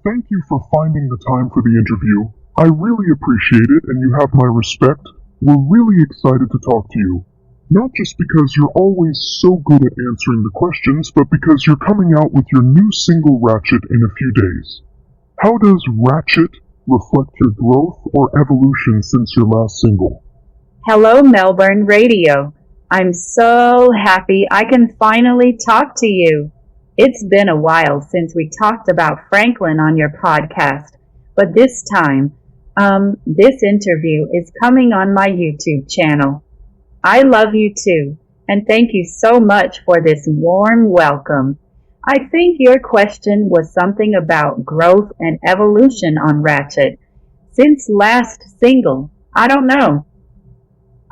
thank you for finding the time for the interview. I really appreciate it and you have my respect. We're really excited to talk to you. Not just because you're always so good at answering the questions, but because you're coming out with your new single Ratchet in a few days. How does Ratchet reflect your growth or evolution since your last single? Hello, Melbourne Radio. I'm so happy I can finally talk to you. It's been a while since we talked about Franklin on your podcast, but this time, this interview is coming on my YouTube channel. I love you too, and thank you so much for this warm welcome. I think your question was something about growth and evolution on Ratchet. Since last single, I don't know.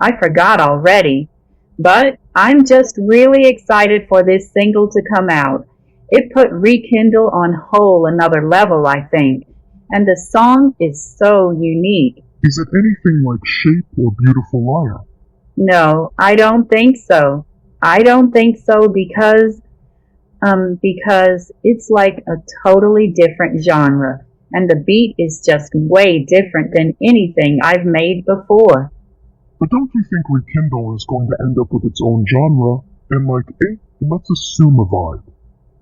I forgot already, but I'm just really excited for this single to come out. It put Rekindle on whole another level, I think, and the song is so unique. Is it anything like Shape or Beautiful Liar? No, I don't think so. I don't think so because it's like a totally different genre, and the beat is just way different than anything I've made before. But don't you think Rekindle is going to end up with its own genre, and let's assume a vibe?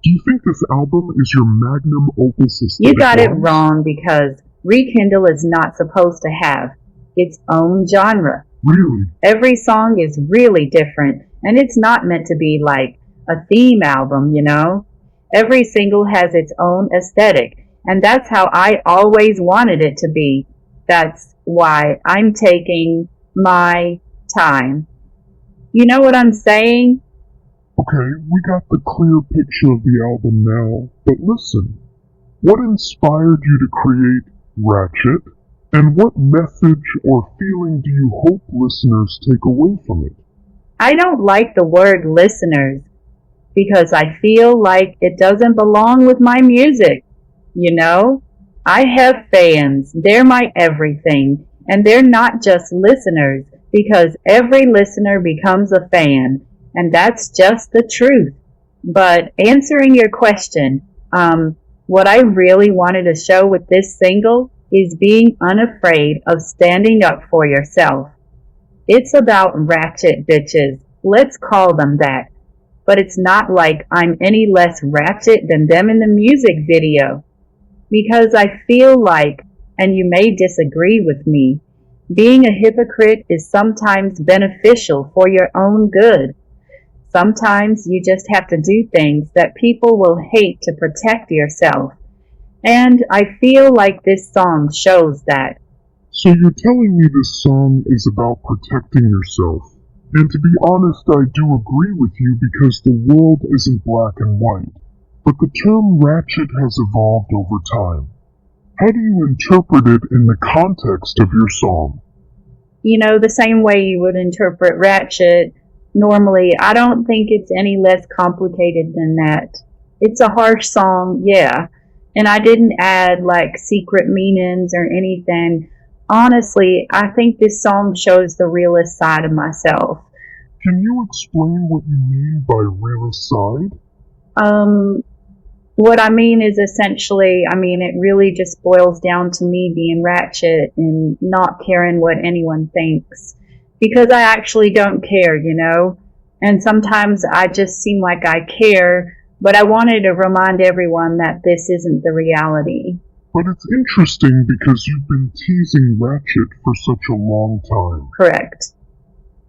Do you think this album is your magnum opus aesthetic? You got it wrong because Rekindle is not supposed to have its own genre. Really? Every song is really different, and it's not meant to be like a theme album, you know? Every single has its own aesthetic, and that's how I always wanted it to be. That's why I'm taking my time. You know what I'm saying? Okay, we got the clear picture of the album now, but listen, what inspired you to create Ratchet, and what message or feeling do you hope listeners take away from it? I don't like the word listeners, because I feel like it doesn't belong with my music, you know? I have fans, they're my everything, and they're not just listeners, because every listener becomes a fan, and that's just the truth. But answering your question, what I really wanted to show with this single is being unafraid of standing up for yourself. It's about ratchet bitches, let's call them that. But it's not like I'm any less ratchet than them in the music video. Because I feel like, and you may disagree with me, being a hypocrite is sometimes beneficial for your own good. Sometimes you just have to do things that people will hate to protect yourself. And I feel like this song shows that. So you're telling me this song is about protecting yourself. And to be honest, I do agree with you because the world isn't black and white. But the term ratchet has evolved over time. How do you interpret it in the context of your song? You know, the same way you would interpret ratchet. Normally, I don't think it's any less complicated than that. It's a harsh song, yeah. And I didn't add like secret meanings or anything. Honestly, I think this song shows the realest side of myself. Can you explain what you mean by realest side? What I mean is essentially, it really just boils down to me being ratchet and not caring what anyone thinks. Because I actually don't care, you know? And sometimes I just seem like I care, but I wanted to remind everyone that this isn't the reality. But it's interesting because you've been teasing Ratchet for such a long time. Correct.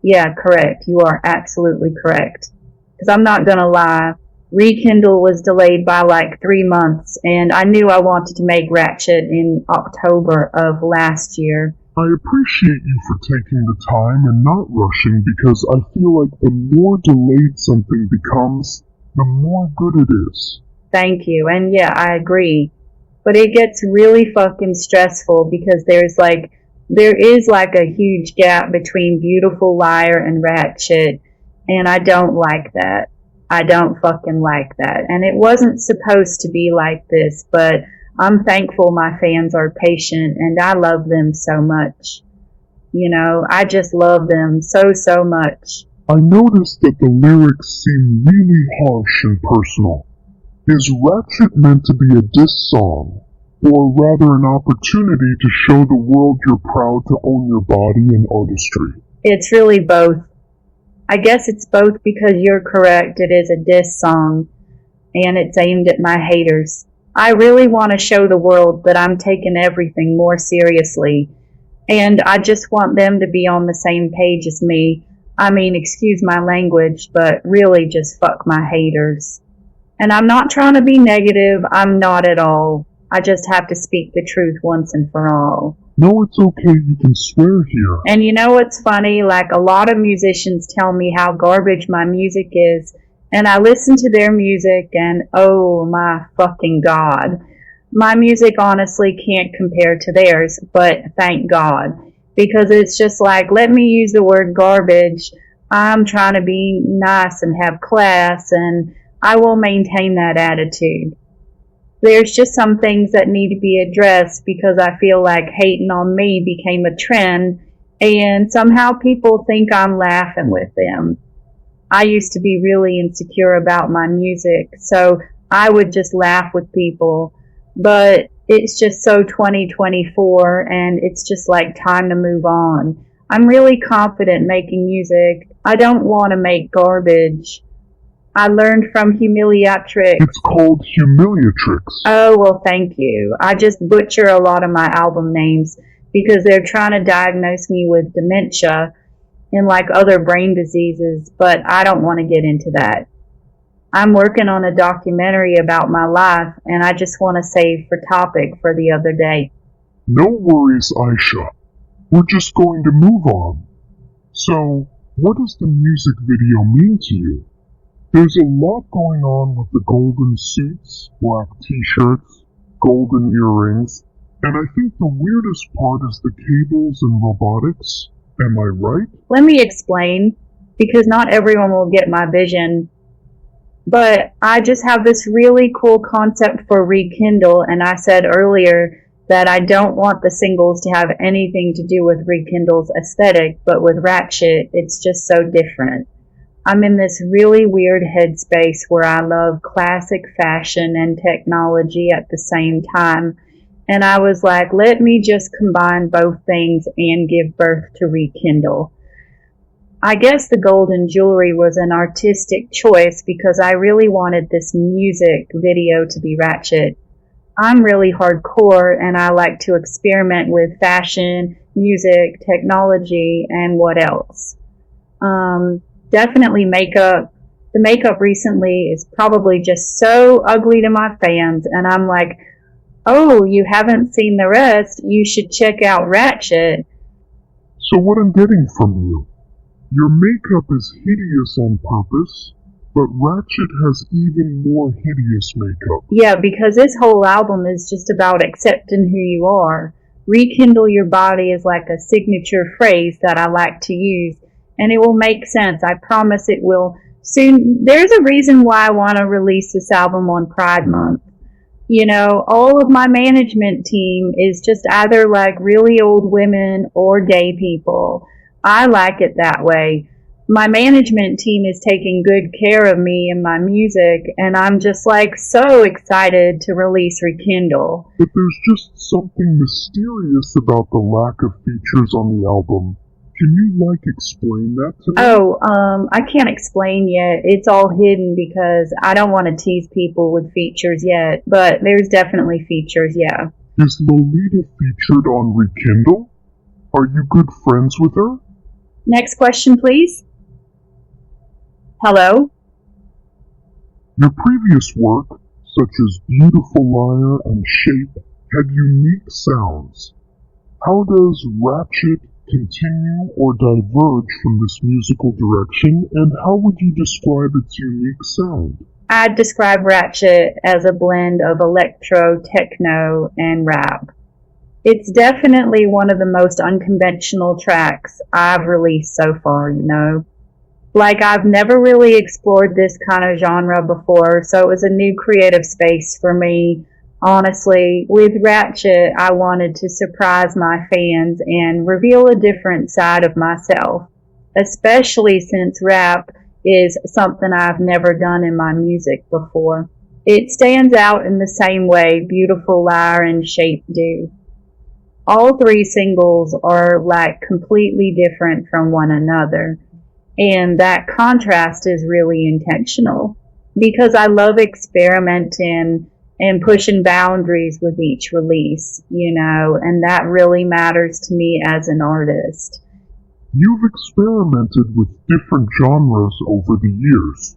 Yeah, correct. You are absolutely correct. Because I'm not gonna lie, Rekindle was delayed by like 3 months, and I knew I wanted to make Ratchet in October of last year. I appreciate you for taking the time and not rushing because I feel like the more delayed something becomes, the more good it is. Thank you, and yeah, I agree. But it gets really fucking stressful because there is like a huge gap between Beautiful Liar and Ratchet, and I don't like that. I don't fucking like that. And it wasn't supposed to be like this, but I'm thankful my fans are patient and I love them so much. You know, I just love them so much. I noticed that the lyrics seem really harsh and personal. Is Ratchet meant to be a diss song? or rather an opportunity to show the world you're proud to own your body and artistry? It's really both. I guess it's both because you're correct, it is a diss song, and it's aimed at my haters. I really want to show the world that I'm taking everything more seriously, and I just want them to be on the same page as me. I mean, excuse my language, but really just fuck my haters. And I'm not trying to be negative, I'm not at all. I just have to speak the truth once and for all. No, it's okay, you can swear here. And you know what's funny? Like, a lot of musicians tell me how garbage my music is, and I listen to their music and oh my fucking God. My music honestly can't compare to theirs, but thank God. Because it's just like, let me use the word garbage. I'm trying to be nice and have class, and I will maintain that attitude. There's just some things that need to be addressed because I feel like hating on me became a trend, and somehow people think I'm laughing with them. I used to be really insecure about my music, so I would just laugh with people, but it's just so 2024, and it's just like time to move on. I'm really confident making music. I don't want to make garbage. I learned from Humiliatrix. It's called Humiliatrix. Oh, well, thank you. I just butcher a lot of my album names because they're trying to diagnose me with dementia and like other brain diseases, but I don't want to get into that. I'm working on a documentary about my life, and I just want to save for topic for the other day. No worries, Ayesha. We're just going to move on. So, what does the music video mean to you? There's a lot going on with the golden suits, black t-shirts, golden earrings, and I think the weirdest part is the cables and robotics. Am I right? Let me explain, because not everyone will get my vision. But I just have this really cool concept for Rekindle, and I said earlier that I don't want the singles to have anything to do with Rekindle's aesthetic, but with Ratchet, it's just so different. I'm in this really weird headspace where I love classic fashion and technology at the same time, and I was like, let me just combine both things and give birth to Rekindle. I guess the golden jewelry was an artistic choice because I really wanted this music video to be Ratchet. I'm really hardcore and I like to experiment with fashion, music, technology, and what else. Definitely makeup. The makeup recently is probably just so ugly to my fans, and I'm like, oh, you haven't seen the rest, you should check out Ratchet. So what I'm getting from you, your makeup is hideous on purpose, but Ratchet has even more hideous makeup. Yeah, because this whole album is just about accepting who you are. Rekindle your body is like a signature phrase that I like to use, and it will make sense. I promise it will soon. There's a reason why I want to release this album on Pride Month. You know, all of my management team is just either like really old women or gay people. I like it that way. My management team is taking good care of me and my music, and I'm just like so excited to release Rekindle. But there's just something mysterious about the lack of features on the album. Can you, explain that to me? Oh, I can't explain yet. It's all hidden because I don't want to tease people with features yet, but there's definitely features, yeah. Is Lolita featured on Rekindle? Are you good friends with her? Next question, please. Hello? Your previous work, such as Beautiful Liar and Shape, had unique sounds. How does Ratchet continue or diverge from this musical direction, and how would you describe its unique sound? I'd describe Ratchet as a blend of electro, techno, and rap. It's definitely one of the most unconventional tracks I've released so far, you know. Like, I've never really explored this kind of genre before, so it was a new creative space for me. Honestly, with Ratchet, I wanted to surprise my fans and reveal a different side of myself, especially since rap is something I've never done in my music before. It stands out in the same way Beautiful Liar and Shape do. All three singles are like completely different from one another, and that contrast is really intentional because I love experimenting and pushing boundaries with each release, and that really matters to me as an artist. You've experimented with different genres over the years.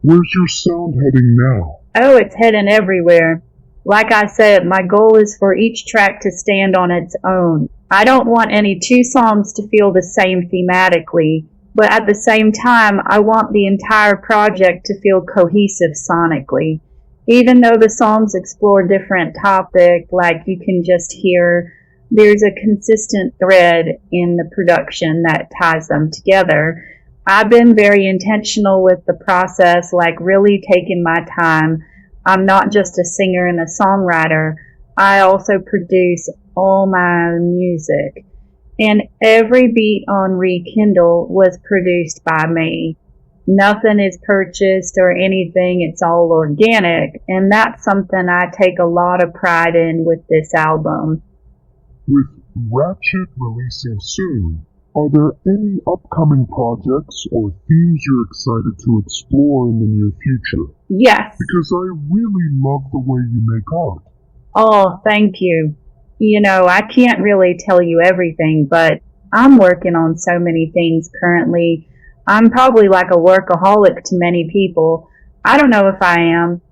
Where's your sound heading now? Oh, it's heading everywhere. Like I said, my goal is for each track to stand on its own. I don't want any two songs to feel the same thematically, but at the same time, I want the entire project to feel cohesive sonically. Even though the songs explore different topics, like you can just hear, there's a consistent thread in the production that ties them together. I've been very intentional with the process, like really taking my time. I'm not just a singer and a songwriter. I also produce all my music. And every beat on Rekindle was produced by me. Nothing is purchased or anything. It's all organic. And that's something I take a lot of pride in with this album. With Ratchet releasing soon, are there any upcoming projects or themes you're excited to explore in the near future? Yes. Because I really love the way you make art. Oh, thank you. I can't really tell you everything, but I'm working on so many things currently. I'm probably like a workaholic to many people. I don't know if I am.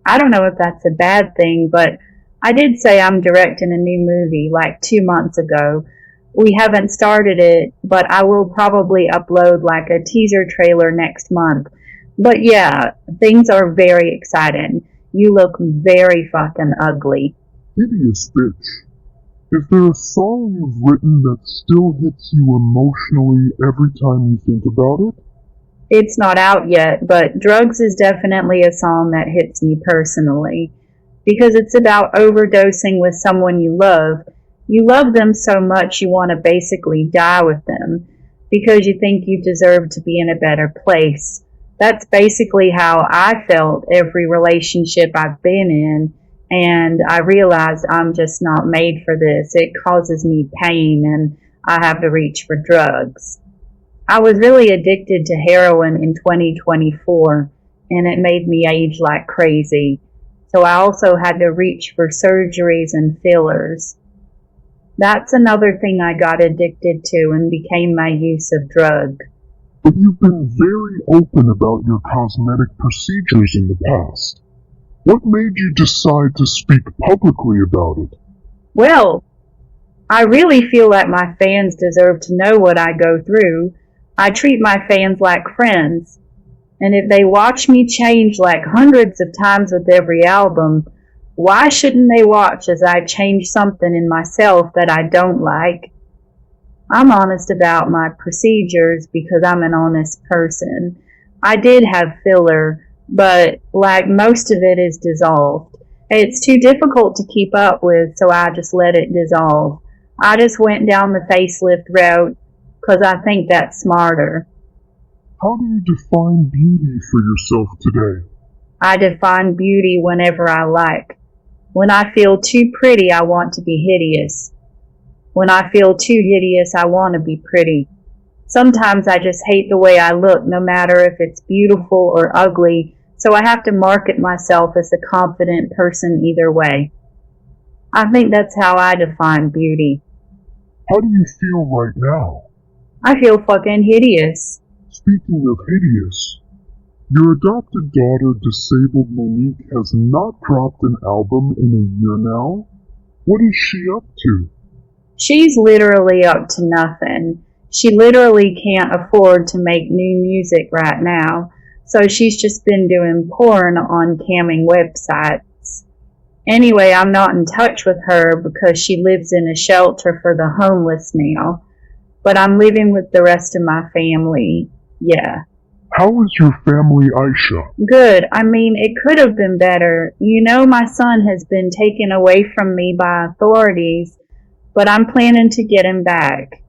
I don't know if that's a bad thing, but I did say I'm directing a new movie like 2 months ago. We haven't started it, but I will probably upload like a teaser trailer next month. But yeah, things are very exciting. You look very fucking ugly. Hideous bitch. Is there a song you've written that still hits you emotionally every time you think about it? It's not out yet, but Drugs is definitely a song that hits me personally. Because it's about overdosing with someone you love. You love them so much you want to basically die with them. Because you think you deserve to be in a better place. That's basically how I felt every relationship I've been in. And I realized I'm just not made for this. It causes me pain and I have to reach for drugs. I was really addicted to heroin in 2024 and it made me age like crazy. So I also had to reach for surgeries and fillers. That's another thing I got addicted to and became my use of drug. But you've been very open about your cosmetic procedures in the past. What made you decide to speak publicly about it? Well, I really feel like my fans deserve to know what I go through. I treat my fans like friends. And if they watch me change like hundreds of times with every album, why shouldn't they watch as I change something in myself that I don't like? I'm honest about my procedures because I'm an honest person. I did have filler, but like most of it is dissolved. It's too difficult to keep up with, so I just let it dissolve. I just went down the facelift route because I think that's smarter. How do you define beauty for yourself today? I define beauty whenever I like. When I feel too pretty, I want to be hideous. When I feel too hideous, I want to be pretty. Sometimes I just hate the way I look, no matter if it's beautiful or ugly, so I have to market myself as a confident person either way. I think that's how I define beauty. How do you feel right now? I feel fucking hideous. Speaking of hideous, your adopted daughter, disabled Monique, has not dropped an album in a year now. What is she up to? She's literally up to nothing. She literally can't afford to make new music right now, so she's just been doing porn on camming websites. Anyway, I'm not in touch with her because she lives in a shelter for the homeless now, but I'm living with the rest of my family. Yeah. How is your family, Ayesha? Good. I mean, it could have been better. My son has been taken away from me by authorities, but I'm planning to get him back.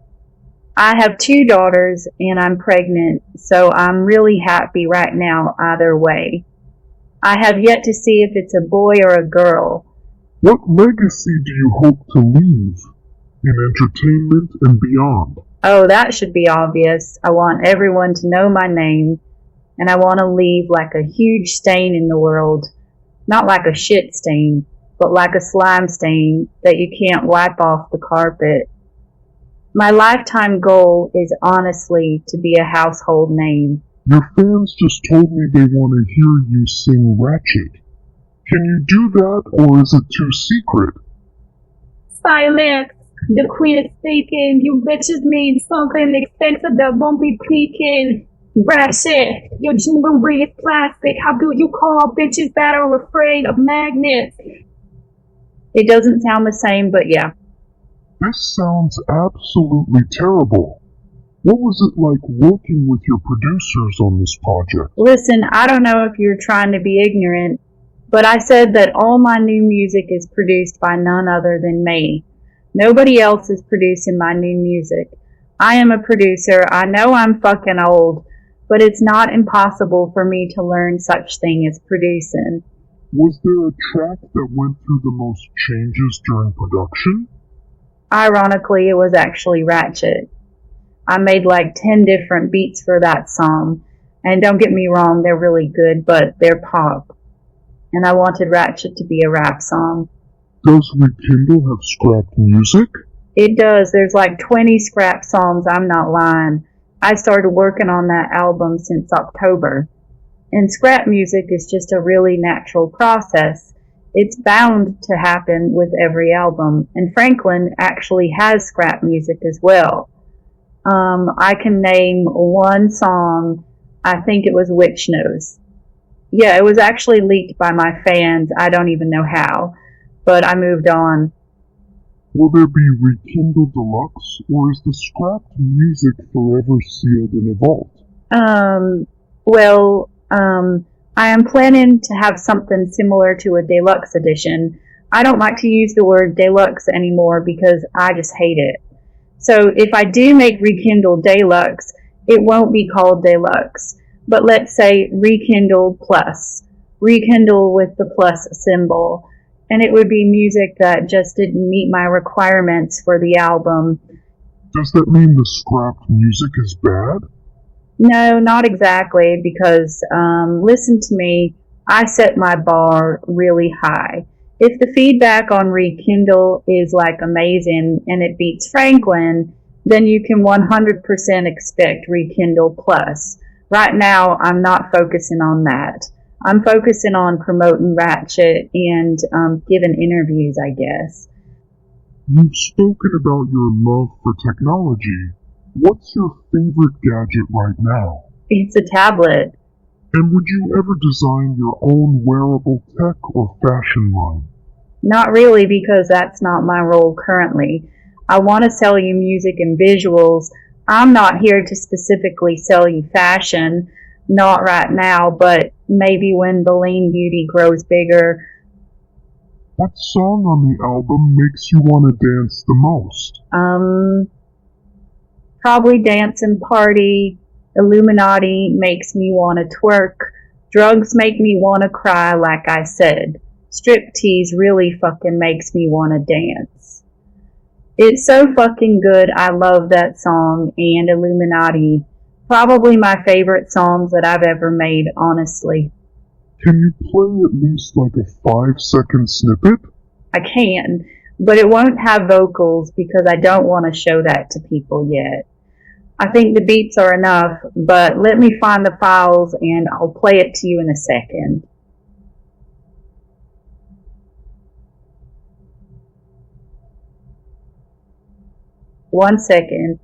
I have 2 daughters and I'm pregnant, so I'm really happy right now either way. I have yet to see if it's a boy or a girl. What legacy do you hope to leave in entertainment and beyond? Oh, that should be obvious. I want everyone to know my name, and I want to leave like a huge stain in the world. Not like a shit stain, but like a slime stain that you can't wipe off the carpet. My lifetime goal is honestly to be a household name. Your fans just told me they want to hear you sing Ratchet. Can you do that, or is it too secret? Silence! The queen is speaking. You bitches need something expensive that won't be peeking. Ratchet, your jewelry is plastic. How do you call bitches that are afraid of magnets? It doesn't sound the same, but yeah. This sounds absolutely terrible. What was it like working with your producers on this project? Listen, I don't know if you're trying to be ignorant, but I said that all my new music is produced by none other than me. Nobody else is producing my new music. I am a producer. I know I'm fucking old, but it's not impossible for me to learn such thing as producing. Was there a track that went through the most changes during production? Ironically, it was actually Ratchet. I made like 10 different beats for that song. And don't get me wrong, they're really good, but they're pop. And I wanted Ratchet to be a rap song. Does Rekindle have scrapped music? It does. There's like 20 scrap songs, I'm not lying. I started working on that album since October. And scrap music is just a really natural process. It's bound to happen with every album. And Franklin actually has scrap music as well. I can name one song. I think it was Witch Nose. Yeah, it was actually leaked by my fans. I don't even know how. But I moved on. Will there be Rekindle Deluxe, or is the scrapped music forever sealed in a vault? I am planning to have something similar to a deluxe edition. I don't like to use the word deluxe anymore because I just hate it. So if I do make Rekindle Deluxe, it won't be called Deluxe, but let's say Rekindle Plus. Rekindle with the plus symbol. And it would be music that just didn't meet my requirements for the album. Does that mean the scrapped music is bad? No, not exactly, because, listen to me, I set my bar really high. If the feedback on Rekindle is like amazing and it beats Franklin, then you can 100% expect Rekindle Plus. Right now, I'm not focusing on that. I'm focusing on promoting Ratchet and giving interviews, I guess. You've spoken about your love for technology. What's your favorite gadget right now? It's a tablet. And would you ever design your own wearable tech or fashion line? Not really, because that's not my role currently. I want to sell you music and visuals. I'm not here to specifically sell you fashion. Not right now, but maybe when Baleen Beauty grows bigger. What song on the album makes you want to dance the most? Probably Dance and Party. Illuminati makes me want to twerk. Drugs make me want to cry, like I said. Striptease really fucking makes me want to dance. It's so fucking good. I love that song, and Illuminati. Probably my favorite songs that I've ever made, honestly. Can you play at least like a 5-second snippet? I can, but it won't have vocals because I don't want to show that to people yet. I think the beats are enough, but let me find the files and I'll play it to you in a second. One second.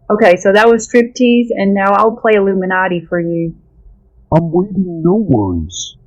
Okay, so that was striptease, and now I'll play Illuminati for you. I'm waiting, no worries.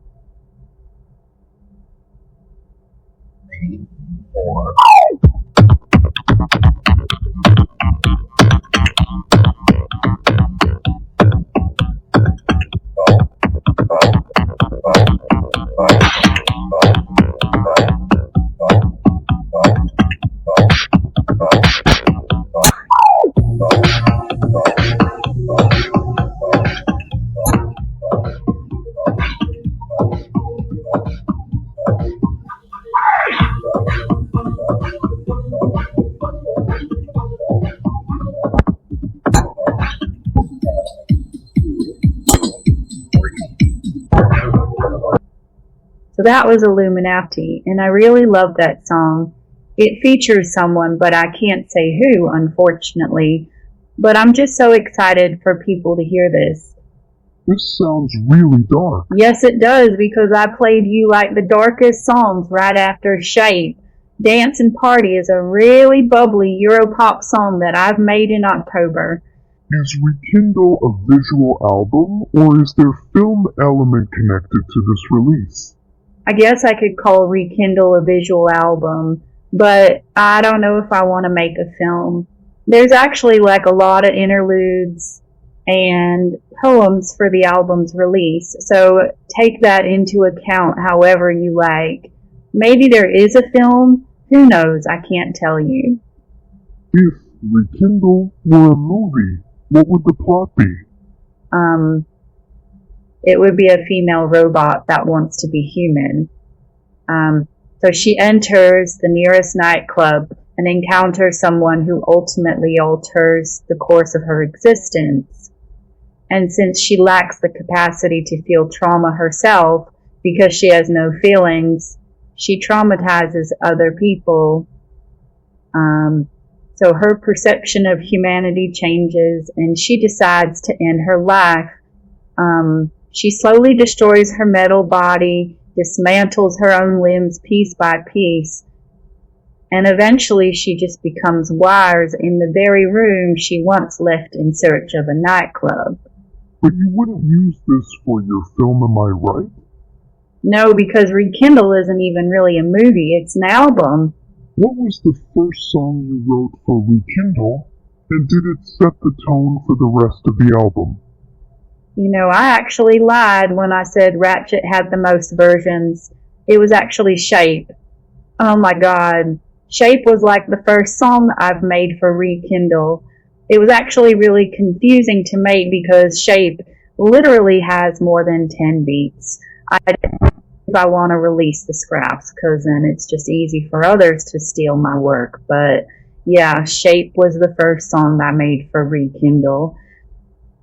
So that was Illuminati, and I really love that song. It features someone, but I can't say who, unfortunately. But I'm just so excited for people to hear this. This sounds really dark. Yes, it does, because I played you like the darkest songs right after Shape. Dance and Party is a really bubbly Europop song that I've made in October. Is Rekindle a visual album, or is there film element connected to this release? I guess I could call Rekindle a visual album, but I don't know if I want to make a film. There's actually like a lot of interludes and poems for the album's release, so take that into account however you like. Maybe there is a film, who knows, I can't tell you. If Rekindle were a movie, what would the plot be? It would be a female robot that wants to be human. So she enters the nearest nightclub and encounters someone who ultimately alters the course of her existence. And since she lacks the capacity to feel trauma herself, because she has no feelings, she traumatizes other people. So her perception of humanity changes, and she decides to end her life. She slowly destroys her metal body, dismantles her own limbs piece by piece, and eventually she just becomes wires in the very room she once left in search of a nightclub. But you wouldn't use this for your film, am I right? No, because Rekindle isn't even really a movie, it's an album. What was the first song you wrote for Rekindle, and did it set the tone for the rest of the album? You know, I actually lied when I said Ratchet had the most versions. It was actually Shape. Oh my god. Shape was like the first song I've made for Rekindle. It was actually really confusing to make because Shape literally has more than 10 beats. I don't know if I want to release the scraps, because then it's just easy for others to steal my work. But yeah, Shape was the first song I made for Rekindle.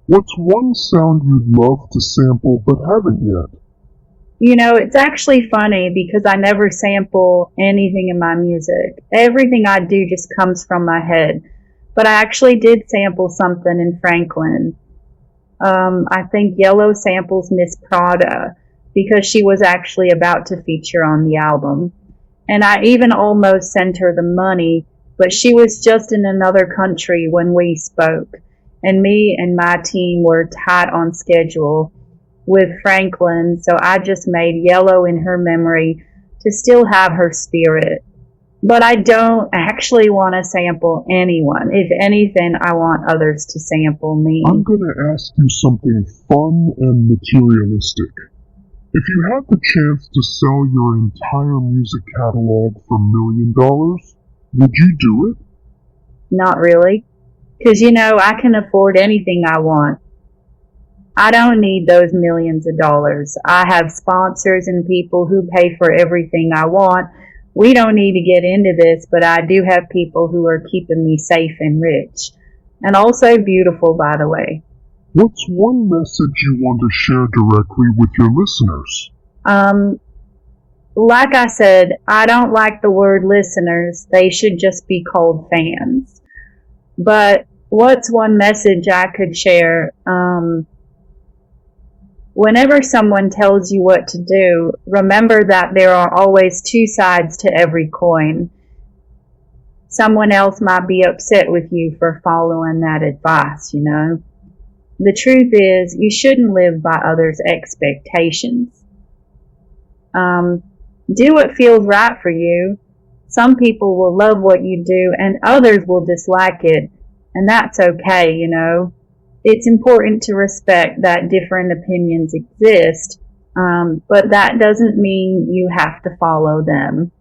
What's one sound you'd love to sample but haven't yet? You know, it's actually funny because I never sample anything in my music. Everything I do just comes from my head. But I actually did sample something in Franklin. I think Yellow samples Miss Prada because she was actually about to feature on the album. And I even almost sent her the money, but she was just in another country when we spoke. And me and my team were tight on schedule with Franklin, so I just made Yellow in her memory to still have her spirit. But I don't actually want to sample anyone. If anything, I want others to sample me. I'm gonna ask you something fun and materialistic. If you had the chance to sell your entire music catalog for $1 million, would you do it? Not really. Because, you know, I can afford anything I want. I don't need those millions of dollars. I have sponsors and people who pay for everything I want. We don't need to get into this, but I do have people who are keeping me safe and rich. And also beautiful, by the way. What's one message you want to share directly with your listeners? Like I said, I don't like the word listeners. They should just be called fans. But what's one message I could share? Whenever someone tells you what to do, remember that there are always two sides to every coin. someone else might be upset with you for following that advice, you know. The truth is, you shouldn't live by others' expectations. Do what feels right for you. Some people will love what you do and others will dislike it, and that's okay, you know. It's important to respect that different opinions exist, but that doesn't mean you have to follow them.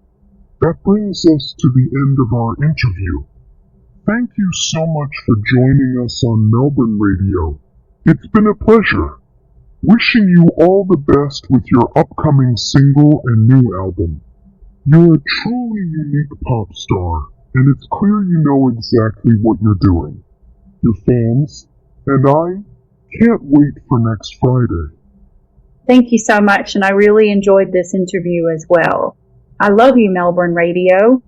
That brings us to the end of our interview. Thank you so much for joining us on Melbourne Radio. It's been a pleasure. Wishing you all the best with your upcoming single and new album. You're a truly unique pop star, and it's clear you know exactly what you're doing. Your fans and I can't wait for next Friday. Thank you so much, and I really enjoyed this interview as well. I love you, Melbourne Radio.